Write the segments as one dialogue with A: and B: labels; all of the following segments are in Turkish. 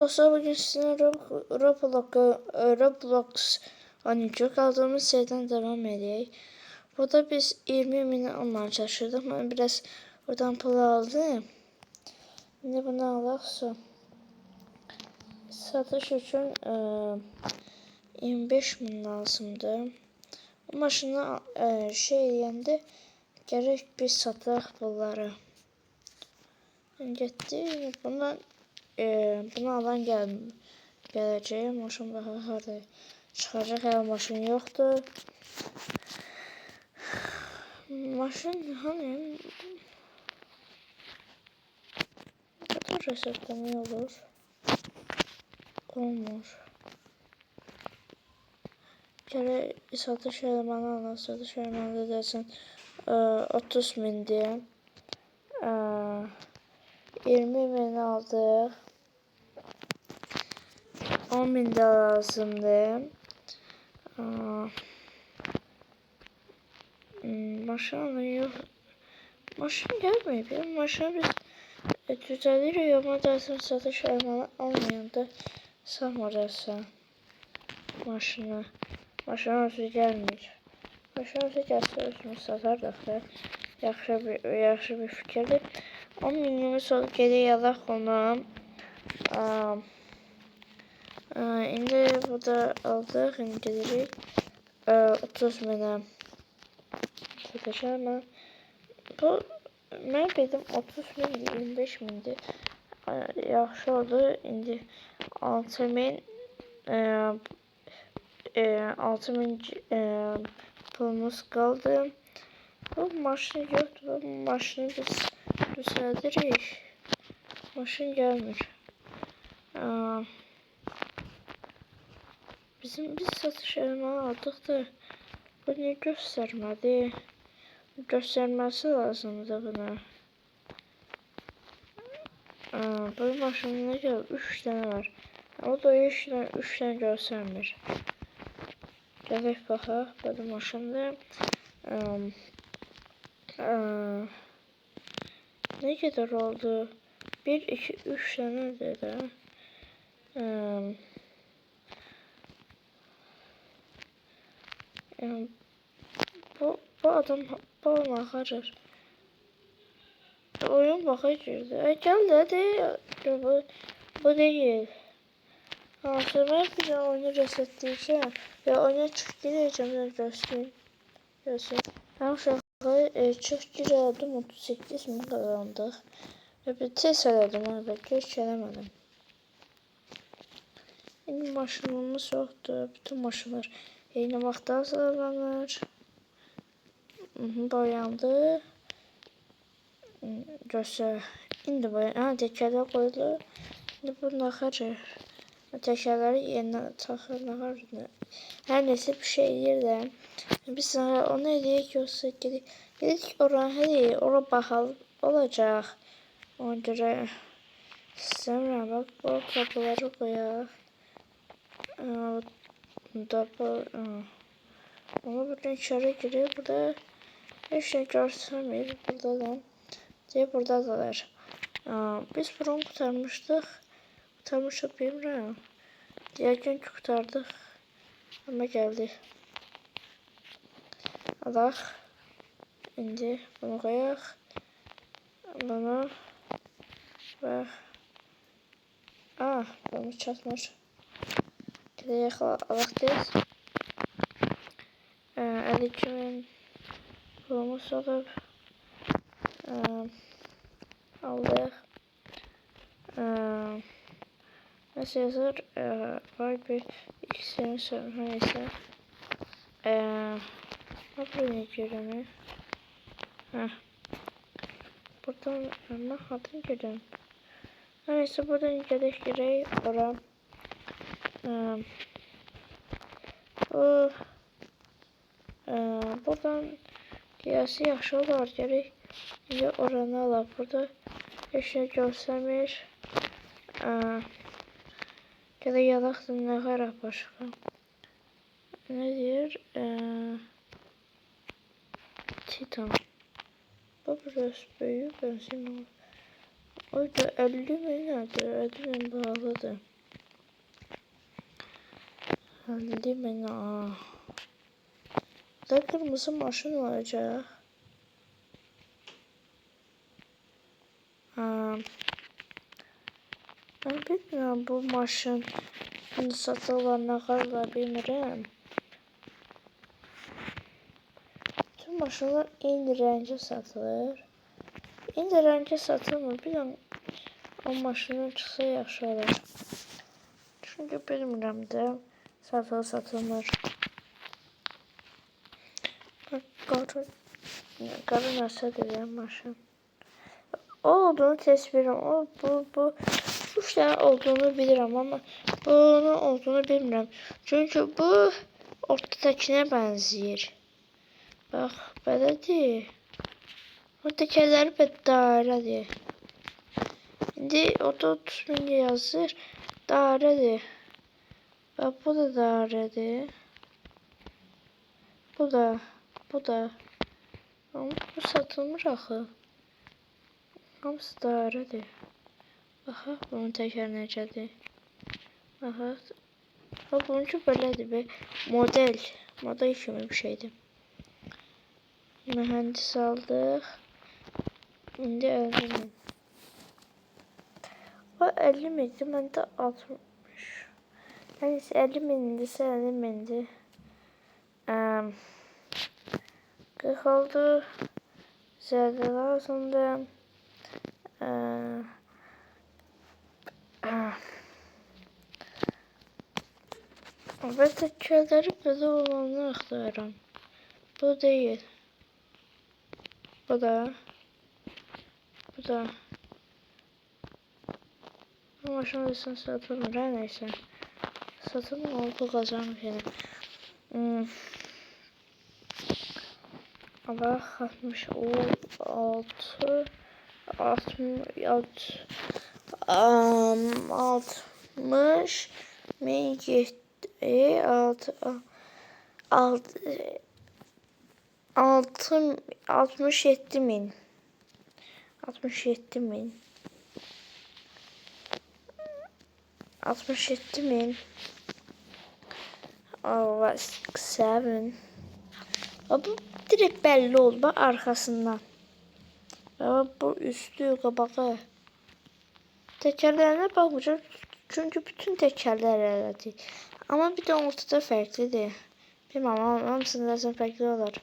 A: Dostlar, bugün sizinle Roblox oynayacağız. Kaldığımız yerden devam edeyim. Burada biz 20.000 almaya çalışırdık. Ben biraz buradan pul aldım. Şimdi bunu alaq. Satış için 25.000 lazımdı. Bu maşını yiyəndə gerek bir sataq bunları. Getdi. Bunu alan gələcək. Maşın baxaq harada çıxacaq. Hələ maşın yoxdur. Maşın hani bu reseptləmə olur. Olmur. Gələk satış elemanı alaq. Satış elemanı desən 30.000 deyə. 20.000 aldıq. 10.000 də lazımdır. Maşın yok. Maşın gelmeyip ya. Maşını biz düzelirik ama dersin satış elemanı almayanda satmırsa maşını. Maşın özü gelmir. Maşın özü gəlsə özümüz satarıq da. Yaxşı bir fikirdir. 10.000'imiz sonra geri yalaq ona. İndi burada aldıq. İndi gedirik 30.000'e satacağım. Bu mən bildim 30.000 25.000'dir. Yaxşı oldu. İndi 6.000 pulumuz kaldı. Bu maşın yoktu. Bu maşını biz düzeldirik. Maşın gelmir. Biz satış elemanı aldık da bu ne göstermedi. Göstermesi lazımdı buna. Bu maşının ne kadar 3 tane var. O da 3 tane göstermir. Gələk baxaq. Bu maşında ne kadar oldu? 1, 2, 3 tane de. Bu adam bana harcar. Oyun bakıcıydı. Gel de bu değil. Sonra bir de oyunu resetleyeceğim. Ve oyuna çık gireceğim. Göstereyim. Ben şaka çık girdim. 38 mi kazandık. Ve bir test elədim. Evet geç gelemedim. Yeni maşınımız yoktu. Bütün maşınlar yeni vaxtda hazırlanır. Boyandı. Göster. İndi boyan. Təkərlər qoyulur. İndi bunu axarır. Təkərləri yenidən taxırlar. Hər neyse bir şey deyirlər. Biz sana onu eləyək yoxsa gedik oranı hadi ora baxalım olacaq. Ona görə istəmirəm. Bax bu kapıları qoyaq. Ama buradan içeri giriyor. Burada hiç şey göstermiyor. Burada da diye burada da var. Biz bunu kurtarmıştık. Kurtarmıştık bilmiyorum. Diğer gün kurtardık. Ama geldi. Allah. İndi bunu koyak. Bunu ve bunu çatmış. Gidelim Allah'tayız. 52.000 pulumuz olur. Aldık. Nasıl yazar? Var bir ikisini sonra neyse. Burada ne görünüyor? Buradan ben hatırım görüyorum. Neyse buradan gerek oran. Buradan qiyası yaxşı olar gerek. İndi oranı alaq. Burada heç şey göstərmir. Gələk yalaq dinləyərək başqa. Ne deyir? Titan. Bu biraz böyük benzin Oydu 50 min nədir? 50 min pahalıdır. 50 min da kırmızı maşın olacak. Ben bilmiyorum bu maşın satılır ne kadar bilmirəm. Tüm maşınlar eyni rəngə satılır. Eyni rəngə satılmır. Bilən o maşının çıxsa yaxşı olar. Çünki bilmirəm də satılmır. Qarı nəsə deyirəm maşın. O olduğunu tez bilirəm. Bu işlərin olduğunu bilirəm amma bunun olduğunu bilmirəm. Çünki bu ortadakine bənzəyir. Bax, belədir. O təkərləri dairədir. İndi orada 30 min yazır. Dairədir. Bax, bu da dairədir. Bu da. Ama bu satılmır axı. Hamısı dairədir. Baxa, bunun təkər necədir? Baxa, bununki belədir be. Model kimi bir şeydir. Mühendis aldıq. İndi 50 min. O 50 mindir, məndə 60. Yəni 50 mindirsə 50 mindir. 40 oldu. Zərdə lazımdır. Və təkərləri belə olanı axtarıram. Bu deyil. Bu da. Bu maşın olsun satılmır. Hər neysə. Satılmır oldu qazanır yəni. Bax 66 min 67 min. 67 min. 67 min. Oh, 7. Bu direkt belli oldu. Bak arkasından. Bu üstü kabağı. Tekerlerine bakmayacağım. Çünkü bütün tekerler elədi. Ama bir de ortada farklıdır. Bilmem ama hamısında da farklı olur.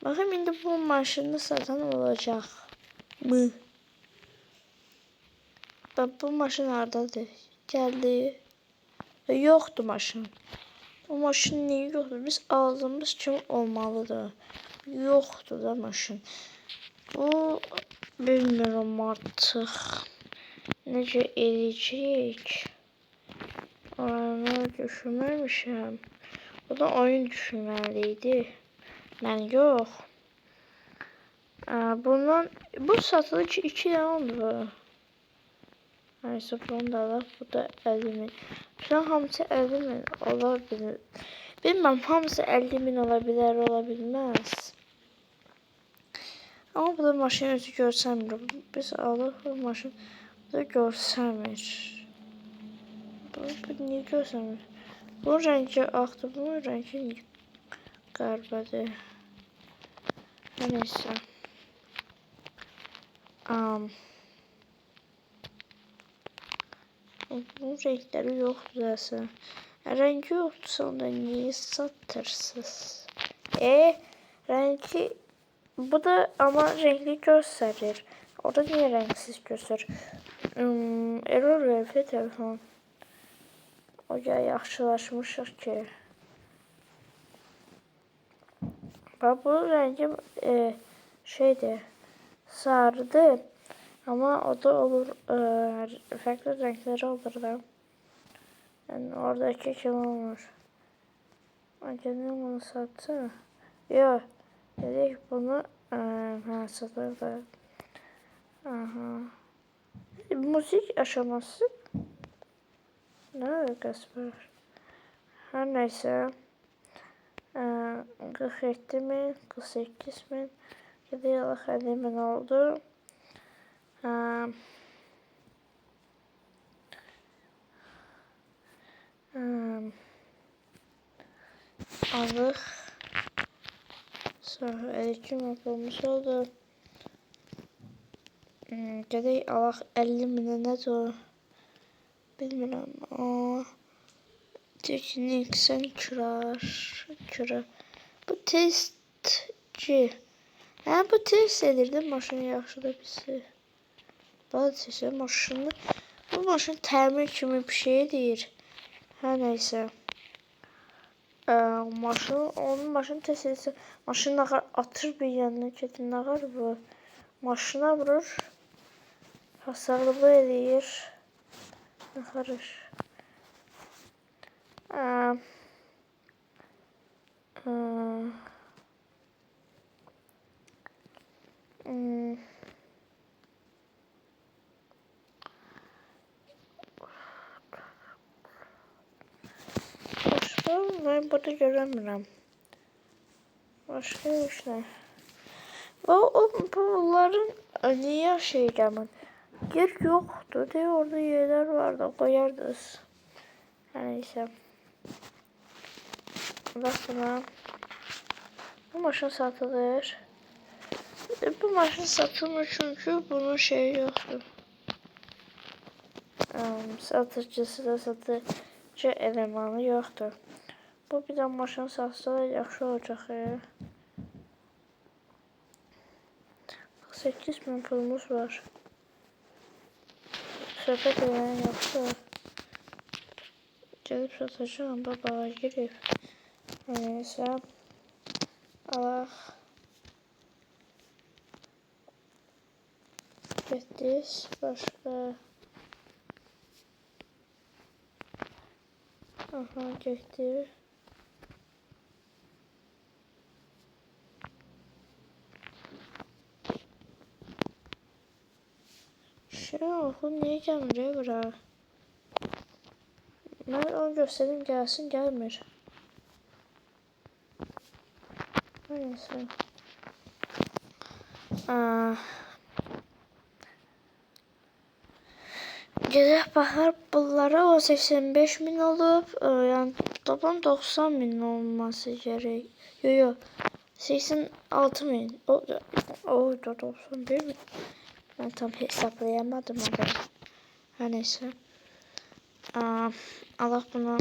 A: Bakayım indi bu maşını satan olacak mı? Bak bu maşın hardadır? Geldi. Yoktu maşın. O maşın niye yoktu? Biz aldığımız kimi olmalıdır. Yoktu da maşın. Bu bilmiyorum artık. Necə eləyəcək? Onu düşünməmişəm. Bu da oyun düşünməliydi. Mən yox. Bu satılır ki 2 dənə oldu. Neyse bunu da alaq. Bu da 50 min. Falan hamısı 50 min olabilir. Bilmem hamısı 50 min olabilir, olabilmez. Ama bu da maşın özü görsəmir. Biz alıq bu maşın da görsəmir. Bu niye görsəmir? Bu rengi ağdır, bu rengi qərbədir. Neyse. Bunun renkleri yoktu zaten. Rengi yoktu sonra niye satırsınız? Rengi bu da ama renkli gösterir. Orada niye renksiz gösterir? Error verir telefon. O ya yaxşılaşmışıq ki. Bak bu rengi şeydir. Sarıdır. Ama o da olur. Farklı renkleri olur da. Yani oradaki kim olmuş? Acaba bunu sattı? Yok. Dedik bunu satır da. Aha. Müzik aşaması. Ne alakası var? Her neyse. 47 min, 48 min. Gidiyorlar 50 min oldu. alıq. Sonra elektrik yapılmış oldu. Gedək alaq 50 minə nədir o? Bilmirəm. Teknik sən kürar. Bu testçi. Hə, bu test edirdi. Maşını yaxşıda bilsin. Bazı maşını. Bu maşın təmir kimi bir şey deyir. Hər nəysə. Onun maşını test edirsə. Maşını nağar atır bir yanına. Ketin nağar bu. Maşına vurur. Hasarlı eləyir. Nağarır. Başka ben burada göremiyorum. Başka işler. Bunların niye şey gelmedi? Yer yoktu diye orada yerler vardı. Koyardınız. Neyse. Bak buna. Bu maşın satılır. Bu maşın satılmıyor çünkü bunun şeyi yoktu. Satıcısı da satıcı elemanı yoktu. Bu bir de maşın satsa yaxşı olacaq. 8.000 pulumuz var. Söhbət edən yoxdur. Gelip satacağım. Babağa girip. Neyse. Allah. Getdik. Başka. Aha getdik. Oğlum niye gelmir bura? Ben onu göstereyim gelsin gelmir. Neyse. Gedək baxar bunlara o 85.000 olub. Yani toplam 90.000 olması gerek. Yo 86.000. O da 91.000. Ben tam hesaplayamadım ama. Her neyse. Allah buna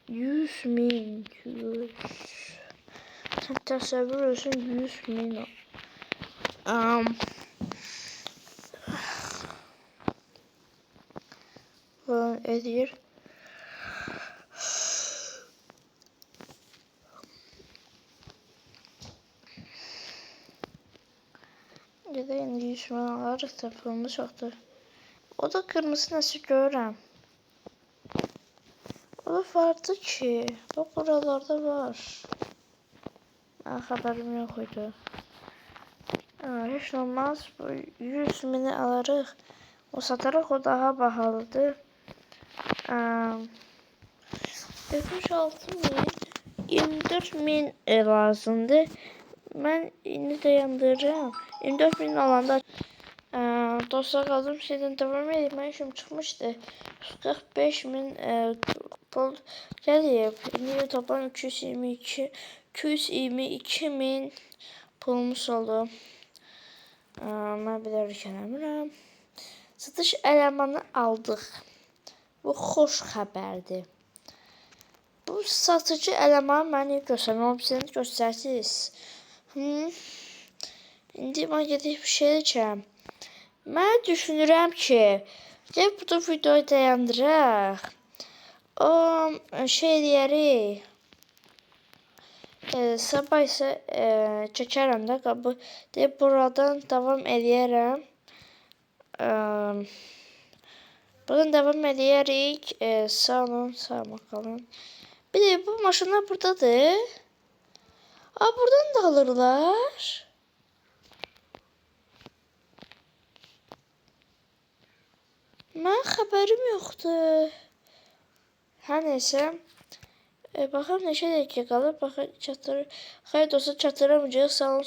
A: 100.000 100. Təsəvvür olsun 100.000. Falan edir. Gedək indi 100.000 alarıq da pulumuz çoxdur. O da kırmızı nəsə görürəm. O da vardı ki. Bak buralarda var. Xəbərim yox idi. Heç olmaz. 100.000'i alarıq. O satarıq, o daha bahalıdır. 76.000 24.000 lazımdır. Ben indi dayandırıram. 24.000 alanda dostlar kaldım şeyden devam edeyim. Ben işim çıkmıştı. 45.000 pul gelip indi toplam 222.000 pulumuz oldu. Ben bilərkən əmirəm. Satış elemanı aldık. Bu xoş xəbərdir. Bu satıcı elemanı mənə göstərməm. Sizə göstərsiniz. İndi mən gedib bir şey edəcəm. Mən düşünürəm ki, gəlib bu videoyu dayandıraq. O şey deyərik. Sabah isə çəkərəm də qabı. Deyib buradan davam edərəm. Buradan devam edərik. Sağ olun, sağ kalın. Bir de bu maşınlar buradadır. Buradan da alırlar. Mən xəbərim yoxdur. Hər neysə. Baxın neçə dəqiqə qalıb. Baxın çatdırır. Xeyr dostlar çatdıramayacaq. Sağ olun.